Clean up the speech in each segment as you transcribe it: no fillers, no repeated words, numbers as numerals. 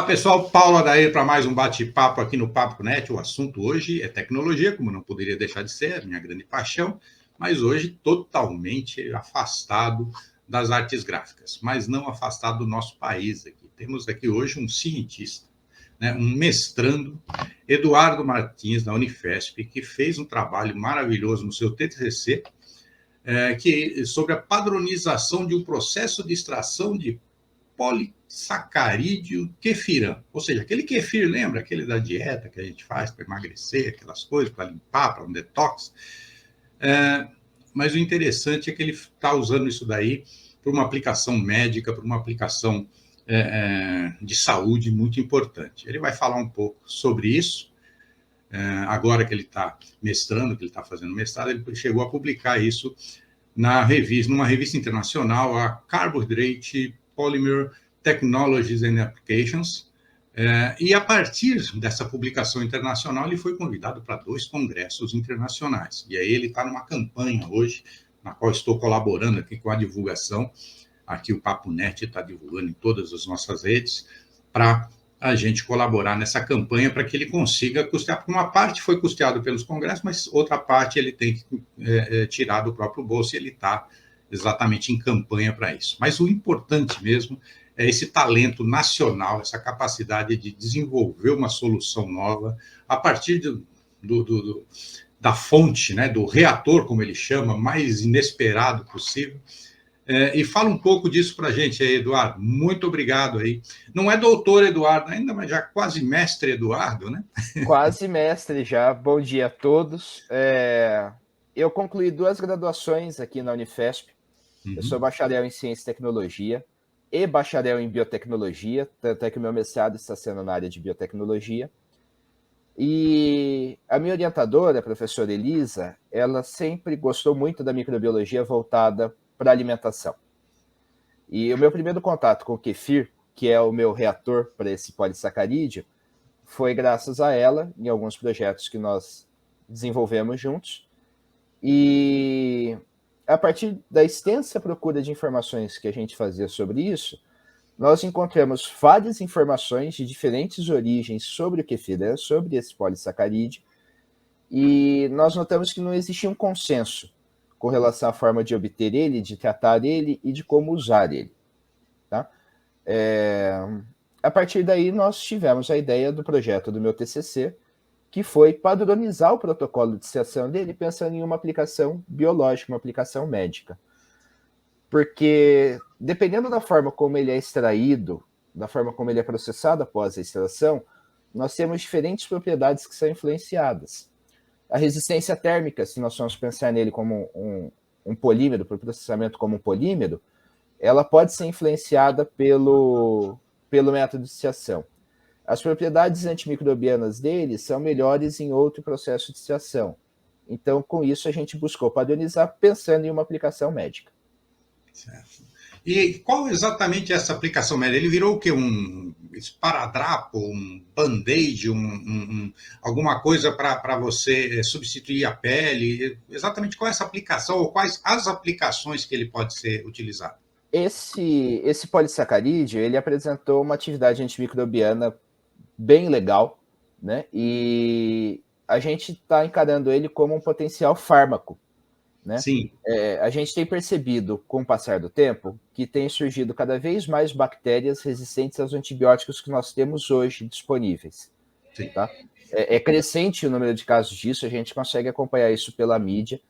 Olá, pessoal. Paulo Adair para mais um bate-papo aqui no Papo Net. O assunto hoje é tecnologia, como não poderia deixar de ser, a minha grande paixão, mas hoje totalmente afastado das artes gráficas, mas não afastado do nosso país aqui. Temos aqui hoje um cientista, né, um mestrando, Eduardo Martins, da Unifesp, que fez um trabalho maravilhoso no seu TCC, sobre a padronização de um processo de extração de polissacarídeo kefirã, ou seja, aquele kefir, lembra? Aquele da dieta que a gente faz para emagrecer, aquelas coisas, para limpar, para um detox. Mas o interessante é que ele está usando isso daí para uma aplicação médica, para uma aplicação de saúde muito importante. Ele vai falar um pouco sobre isso. Agora que ele está mestrando, que ele está fazendo mestrado, ele chegou a publicar isso numa revista internacional, a Carbohydrate Polymer Technologies and Applications, e a partir dessa publicação internacional ele foi convidado para 2 congressos internacionais, e aí ele está numa campanha hoje, na qual estou colaborando aqui com a divulgação, aqui o Papo Net está divulgando em todas as nossas redes, para a gente colaborar nessa campanha para que ele consiga custear, porque uma parte foi custeado pelos congressos, mas outra parte ele tem que tirar do próprio bolso, e ele está exatamente em campanha para isso. Mas o importante mesmo é esse talento nacional, essa capacidade de desenvolver uma solução nova a partir da fonte, né, do reator, como ele chama, mais inesperado possível. E fala um pouco disso para a gente aí, Eduardo. Muito obrigado aí. Não é doutor Eduardo ainda, mas já quase mestre Eduardo, né? Quase mestre já. Bom dia a todos. Eu concluí 2 graduações aqui na Unifesp. Eu sou bacharel em Ciência e Tecnologia e bacharel em Biotecnologia, tanto é que o meu mestrado está sendo na área de Biotecnologia. E a minha orientadora, a professora Elisa, ela sempre gostou muito da microbiologia voltada para alimentação. E o meu primeiro contato com o kefir, que é o meu reator para esse polissacarídeo, foi graças a ela, em alguns projetos que nós desenvolvemos juntos. E a partir da extensa procura de informações que a gente fazia sobre isso, nós encontramos várias informações de diferentes origens sobre o kefir, sobre esse polissacarídeo, e nós notamos que não existia um consenso com relação à forma de obter ele, de tratar ele e de como usar ele. Tá? A partir daí, nós tivemos a ideia do projeto do meu TCC, que foi padronizar o protocolo de extração dele pensando em uma aplicação biológica, uma aplicação médica. Porque, dependendo da forma como ele é extraído, da forma como ele é processado após a extração, nós temos diferentes propriedades que são influenciadas. A resistência térmica, se nós formos pensar nele como um polímero, para o processamento como um polímero, ela pode ser influenciada pelo método de extração. As propriedades antimicrobianas dele são melhores em outro processo de extração. Então, com isso, a gente buscou padronizar pensando em uma aplicação médica. Certo. E qual exatamente é essa aplicação médica? Ele virou o quê? Um esparadrapo, um band-aid, alguma coisa para você substituir a pele? Exatamente qual é essa aplicação, ou quais as aplicações que ele pode ser utilizado? Esse polissacarídeo, ele apresentou uma atividade antimicrobiana bem legal, né? E a gente está encarando ele como um potencial fármaco, né? Sim. A gente tem percebido, com o passar do tempo, que tem surgido cada vez mais bactérias resistentes aos antibióticos que nós temos hoje disponíveis. Sim. Tá? É crescente o número de casos disso, a gente consegue acompanhar isso pela mídia.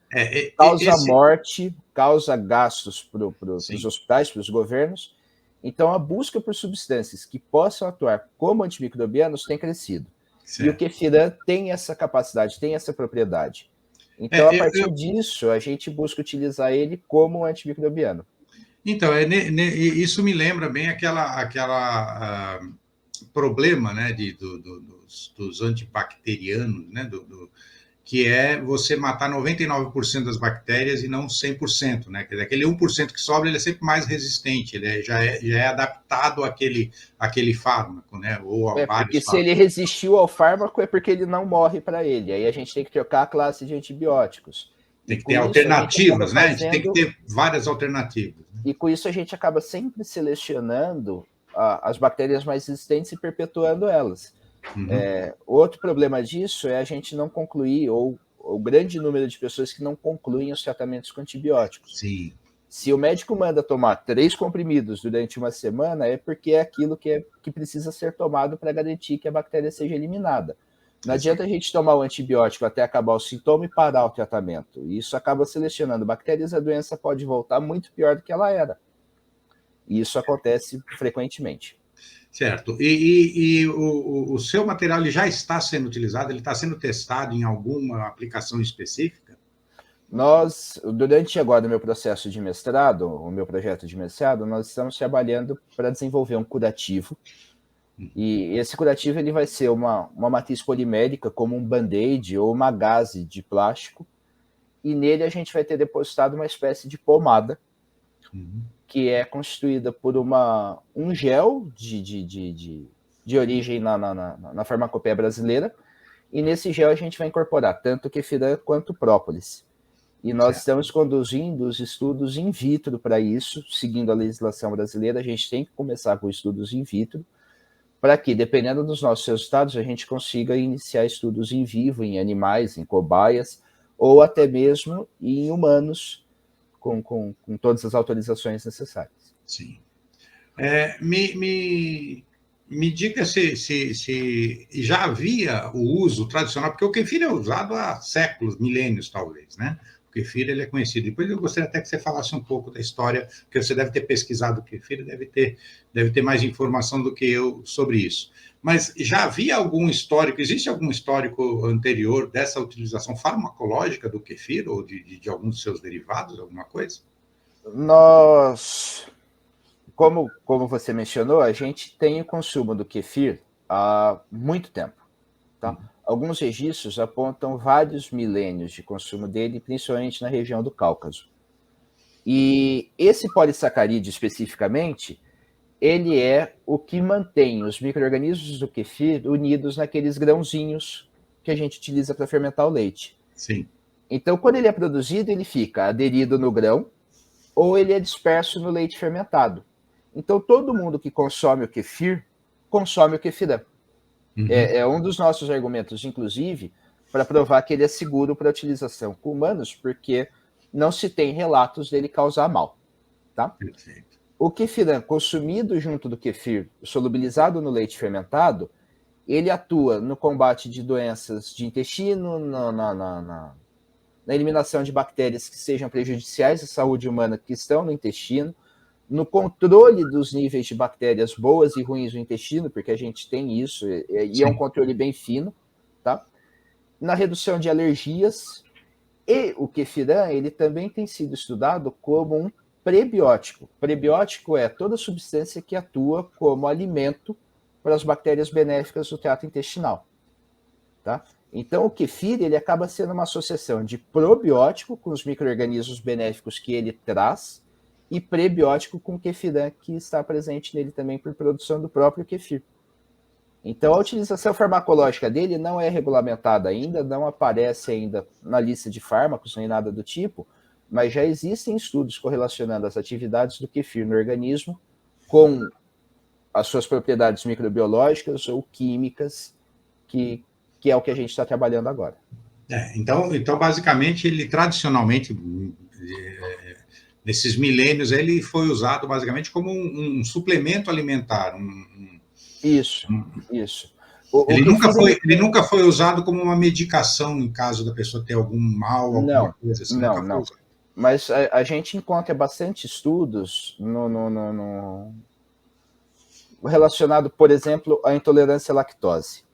Causa morte, causa gastos para os hospitais, para os governos. Então, a busca por substâncias que possam atuar como antimicrobianos tem crescido. Certo. E o kefirã tem essa capacidade, tem essa propriedade. Então, a partir disso, a gente busca utilizar ele como antimicrobiano. Então, isso me lembra bem aquela problema, né, dos antibacterianos, né, que é você matar 99% das bactérias e não 100%, né? Quer dizer, aquele 1% que sobra, ele é sempre mais resistente, ele já é adaptado àquele fármaco, né? Ou a vários porque fármacos. Se ele resistiu ao fármaco, é porque ele não morre para ele. Aí a gente tem que trocar a classe de antibióticos. Tem que ter alternativas, né? A gente tem que ter várias alternativas. E com isso a gente acaba sempre selecionando as bactérias mais resistentes e perpetuando elas. Uhum. Outro problema disso é a gente não concluir, ou o grande número de pessoas que não concluem os tratamentos com antibióticos. Sim. Se o médico manda tomar 3 comprimidos durante uma semana, é porque é aquilo que precisa ser tomado para garantir que a bactéria seja eliminada. Não adianta a gente tomar o antibiótico até acabar o sintoma e parar o tratamento. Isso acaba selecionando bactérias, a doença pode voltar muito pior do que ela era. E isso acontece frequentemente. Certo. E o seu material ele já está sendo utilizado? Ele está sendo testado em alguma aplicação específica? Nós, durante agora o meu processo de mestrado, o meu projeto de mestrado, nós estamos trabalhando para desenvolver um curativo. E esse curativo ele vai ser uma matriz polimérica, como um band-aid ou uma gaze de plástico. E nele a gente vai ter depositado uma espécie de pomada, que é constituída por um gel de origem na farmacopeia brasileira. E nesse gel a gente vai incorporar tanto Kefirã quanto própolis. E nós estamos conduzindo os estudos in vitro para isso, seguindo a legislação brasileira. A gente tem que começar com estudos in vitro, para que, dependendo dos nossos resultados, a gente consiga iniciar estudos em vivo, em animais, em cobaias, ou até mesmo em humanos, com todas as autorizações necessárias. Sim. Me diga se já havia o uso tradicional, porque o kefir é usado há séculos, milênios talvez, né? O kefir ele é conhecido. Depois eu gostaria até que você falasse um pouco da história, porque você deve ter pesquisado o kefir, deve ter mais informação do que eu sobre isso. Mas já havia algum histórico, existe algum histórico anterior dessa utilização farmacológica do kefir ou de alguns de seus derivados, alguma coisa? Nós, como você mencionou, a gente tem o consumo do kefir há muito tempo, tá? Alguns registros apontam vários milênios de consumo dele, principalmente na região do Cáucaso. E esse polissacarídeo, especificamente, ele é o que mantém os micro-organismos do kefir unidos naqueles grãozinhos que a gente utiliza para fermentar o leite. Sim. Então, quando ele é produzido, ele fica aderido no grão ou ele é disperso no leite fermentado. Então, todo mundo que consome o kefir, consome o kefirã. É um dos nossos argumentos, inclusive, para provar que ele é seguro para utilização com humanos, porque não se tem relatos dele causar mal. Tá? Perfeito. O kefirã consumido junto do kefir, solubilizado no leite fermentado, ele atua no combate de doenças de intestino, na eliminação de bactérias que sejam prejudiciais à saúde humana que estão no intestino, no controle dos níveis de bactérias boas e ruins no intestino, porque a gente tem isso, e é um controle bem fino, tá? Na redução de alergias, e o kefirã, ele também tem sido estudado como um prebiótico. Prebiótico é toda substância que atua como alimento para as bactérias benéficas do trato intestinal, tá? Então, o kefir, ele acaba sendo uma associação de probiótico com os micro-organismos benéficos que ele traz, e prebiótico com o kefirã, que está presente nele também por produção do próprio kefir. Então, a utilização farmacológica dele não é regulamentada ainda, não aparece ainda na lista de fármacos, nem nada do tipo, mas já existem estudos correlacionando as atividades do kefir no organismo com as suas propriedades microbiológicas ou químicas, que é o que a gente está trabalhando agora. Então, basicamente, ele tradicionalmente... nesses milênios, ele foi usado basicamente como um suplemento alimentar. Isso. Ele nunca foi usado como uma medicação em caso da pessoa ter algum mal, alguma coisa assim. Não. Mas a gente encontra bastante estudos relacionado, por exemplo, à intolerância à lactose.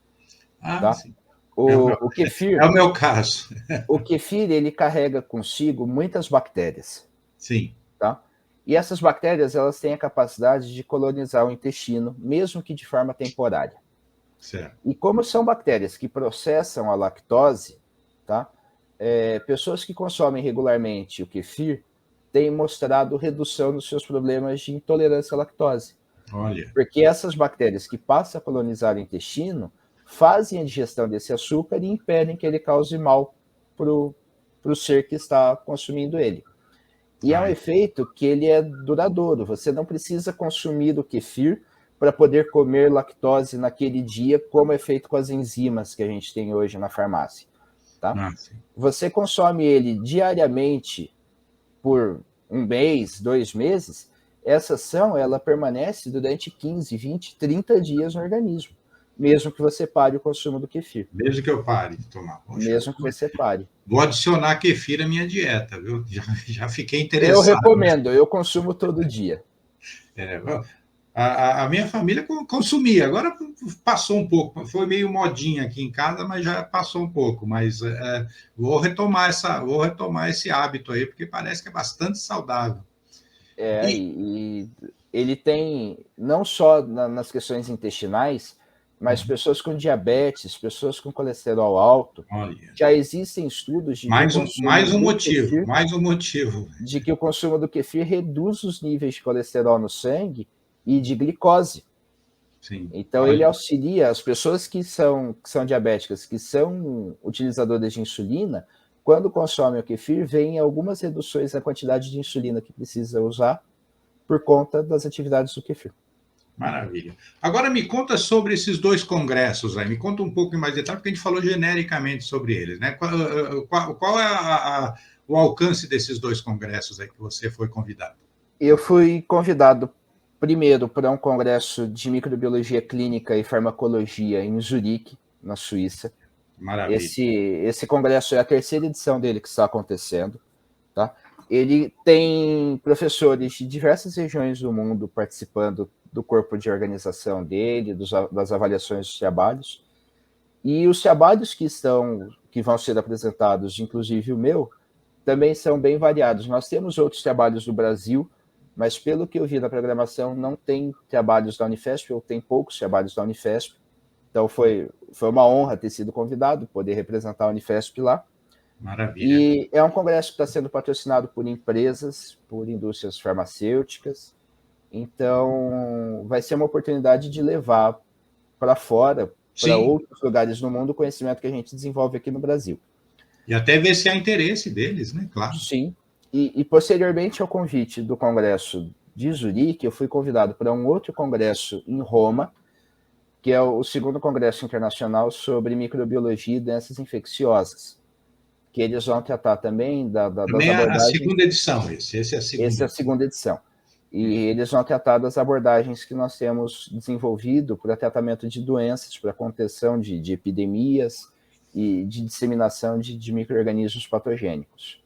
Tá? Sim. O kefir, é o meu caso. O kefir, ele carrega consigo muitas bactérias. Sim. Tá? E essas bactérias, elas têm a capacidade de colonizar o intestino, mesmo que de forma temporária. Certo. E como são bactérias que processam a lactose, tá? Pessoas que consomem regularmente o kefir têm mostrado redução nos seus problemas de intolerância à lactose. Olha. Porque essas bactérias que passam a colonizar o intestino fazem a digestão desse açúcar e impedem que ele cause mal para o ser que está consumindo ele. E é um efeito que ele é duradouro. Você não precisa consumir o kefir para poder comer lactose naquele dia, como é feito com as enzimas que a gente tem hoje na farmácia. Tá? Você consome ele diariamente por 1 mês, 2 meses, essa ação ela permanece durante 15, 20, 30 dias no organismo, mesmo que você pare o consumo do kefir. Mesmo que eu pare de tomar. Poxa, mesmo que você pare. Vou adicionar kefir à minha dieta, viu? Já fiquei interessado. Eu recomendo, eu consumo todo dia. A minha família consumia, agora passou um pouco, foi meio modinha aqui em casa, mas já passou um pouco. Mas vou retomar esse hábito aí, porque parece que é bastante saudável. E ele tem, não só nas questões intestinais, mas pessoas com diabetes, pessoas com colesterol alto, já existem estudos de mais um motivo de que o consumo do kefir reduz os níveis de colesterol no sangue e de glicose. Sim. Então, ele auxilia as pessoas que são diabéticas, que são utilizadoras de insulina, quando consomem o kefir, vem algumas reduções na quantidade de insulina que precisa usar por conta das atividades do kefir. Maravilha. Agora me conta sobre esses 2 congressos aí, me conta um pouco em mais detalhe, porque a gente falou genericamente sobre eles, né? Qual é o alcance desses 2 congressos aí que você foi convidado? Eu fui convidado primeiro para um congresso de microbiologia clínica e farmacologia em Zurique, na Suíça. Maravilha. Esse congresso é a 3ª edição dele que está acontecendo, tá? Ele tem professores de diversas regiões do mundo participando do corpo de organização dele, das avaliações dos trabalhos. E os trabalhos que vão ser apresentados, inclusive o meu, também são bem variados. Nós temos outros trabalhos do Brasil, mas pelo que eu vi na programação, não tem trabalhos da Unifesp, ou tem poucos trabalhos da Unifesp. Então foi uma honra ter sido convidado, poder representar a Unifesp lá. Maravilha. E é um congresso que está sendo patrocinado por empresas, por indústrias farmacêuticas. Então, vai ser uma oportunidade de levar para fora, para outros lugares no mundo, o conhecimento que a gente desenvolve aqui no Brasil. E até ver se há interesse deles, né? Claro. Sim. E posteriormente ao convite do congresso de Zurique, eu fui convidado para um outro congresso em Roma, que é o 2º Congresso Internacional sobre Microbiologia e Doenças Infecciosas, que eles vão tratar também das abordagens... a 2ª edição, esse é a 2ª. Essa é a 2ª edição. E eles vão tratar das abordagens que nós temos desenvolvido para tratamento de doenças, para contenção de epidemias e de disseminação de micro-organismos patogênicos.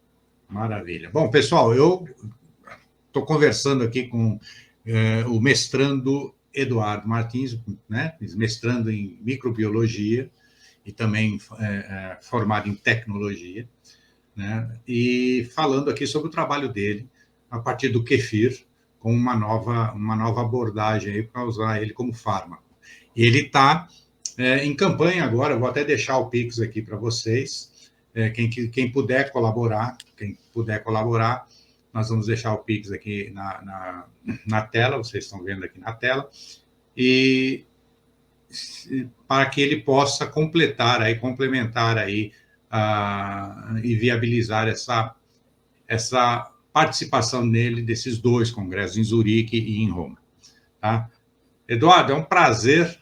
Maravilha. Bom, pessoal, eu estou conversando aqui com o mestrando Eduardo Martins, né, mestrando em microbiologia e também formado em tecnologia, né, e falando aqui sobre o trabalho dele a partir do kefir, com uma nova abordagem para usar ele como fármaco. Ele está em campanha agora, vou até deixar o Pix aqui para vocês, quem puder colaborar, nós vamos deixar o Pix aqui na tela, vocês estão vendo aqui na tela, e para que ele possa complementar aí e viabilizar essa participação nele desses 2 congressos, em Zurique e em Roma. Tá? Eduardo, é um prazer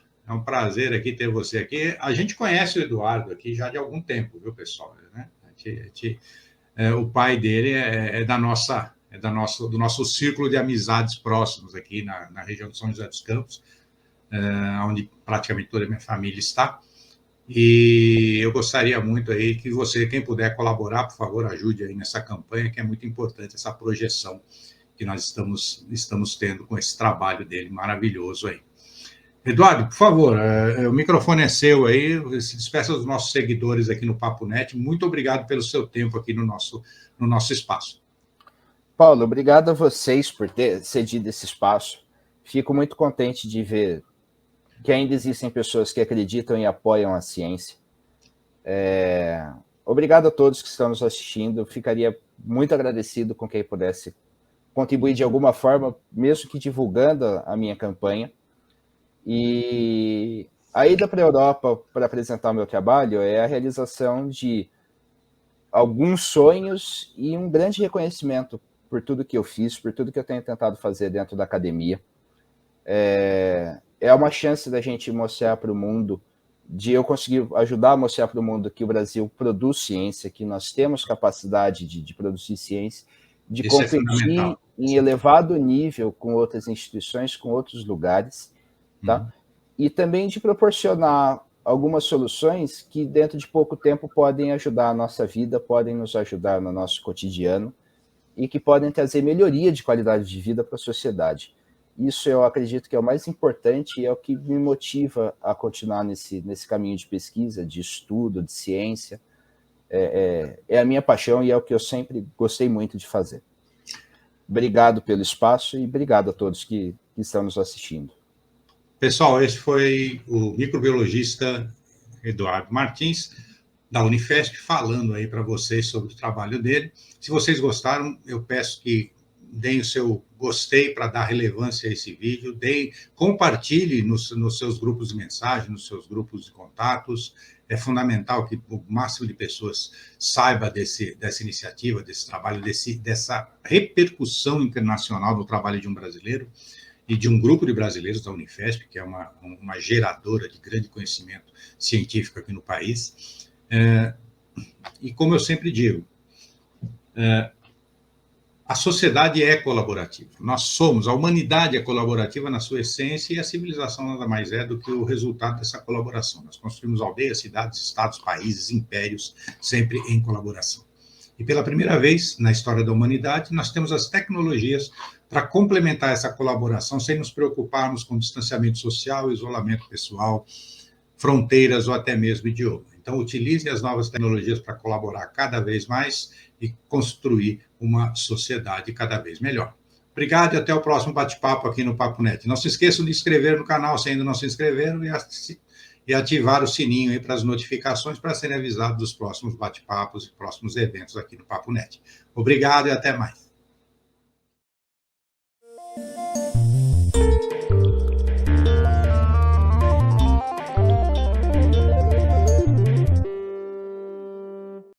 aqui ter você aqui. A gente conhece o Eduardo aqui já de algum tempo, viu, pessoal? Né? O pai dele do nosso círculo de amizades próximos aqui na região de São José dos Campos, onde praticamente toda a minha família está. E eu gostaria muito aí que você, quem puder colaborar, por favor, ajude aí nessa campanha, que é muito importante, essa projeção que nós estamos tendo com esse trabalho dele maravilhoso aí. Eduardo, por favor, o microfone é seu aí, se despeça dos nossos seguidores aqui no Papo Net. Muito obrigado pelo seu tempo aqui no nosso espaço. Paulo, obrigado a vocês por ter cedido esse espaço. Fico muito contente de ver que ainda existem pessoas que acreditam e apoiam a ciência. Obrigado a todos que estão nos assistindo. Eu ficaria muito agradecido com quem pudesse contribuir de alguma forma, mesmo que divulgando a minha campanha. E a ida para a Europa para apresentar o meu trabalho é a realização de alguns sonhos e um grande reconhecimento por tudo que eu fiz, por tudo que eu tenho tentado fazer dentro da academia. É uma chance da gente mostrar para o mundo, de eu conseguir ajudar a mostrar para o mundo que o Brasil produz ciência, que nós temos capacidade de produzir ciência, de Isso é competir fundamental. em elevado nível com outras instituições, com outros lugares, tá? E também de proporcionar algumas soluções que dentro de pouco tempo podem ajudar a nossa vida, podem nos ajudar no nosso cotidiano e que podem trazer melhoria de qualidade de vida para a sociedade. Isso eu acredito que é o mais importante e é o que me motiva a continuar nesse caminho de pesquisa, de estudo, de ciência. É a minha paixão e é o que eu sempre gostei muito de fazer. Obrigado pelo espaço e obrigado a todos que estão nos assistindo. Pessoal, esse foi o microbiologista Eduardo Martins, da Unifesp, falando aí para vocês sobre o trabalho dele. Se vocês gostaram, eu peço que deem o seu gostei para dar relevância a esse vídeo, compartilhe nos seus grupos de mensagem, nos seus grupos de contatos. É fundamental que o máximo de pessoas saiba dessa iniciativa, desse trabalho, dessa repercussão internacional do trabalho de um brasileiro e de um grupo de brasileiros da Unifesp, que é uma geradora de grande conhecimento científico aqui no país. E como eu sempre digo, a sociedade é colaborativa. A humanidade é colaborativa na sua essência e a civilização nada mais é do que o resultado dessa colaboração. Nós construímos aldeias, cidades, estados, países, impérios, sempre em colaboração. E pela primeira vez na história da humanidade, nós temos as tecnologias para complementar essa colaboração sem nos preocuparmos com distanciamento social, isolamento pessoal, fronteiras ou até mesmo idioma. Então, utilize as novas tecnologias para colaborar cada vez mais e construir uma sociedade cada vez melhor. Obrigado e até o próximo bate-papo aqui no Papo Net. Não se esqueçam de inscrever no canal se ainda não se inscreveram e ativar o sininho aí para as notificações para serem avisados dos próximos bate-papos e próximos eventos aqui no Papo Net. Obrigado e até mais.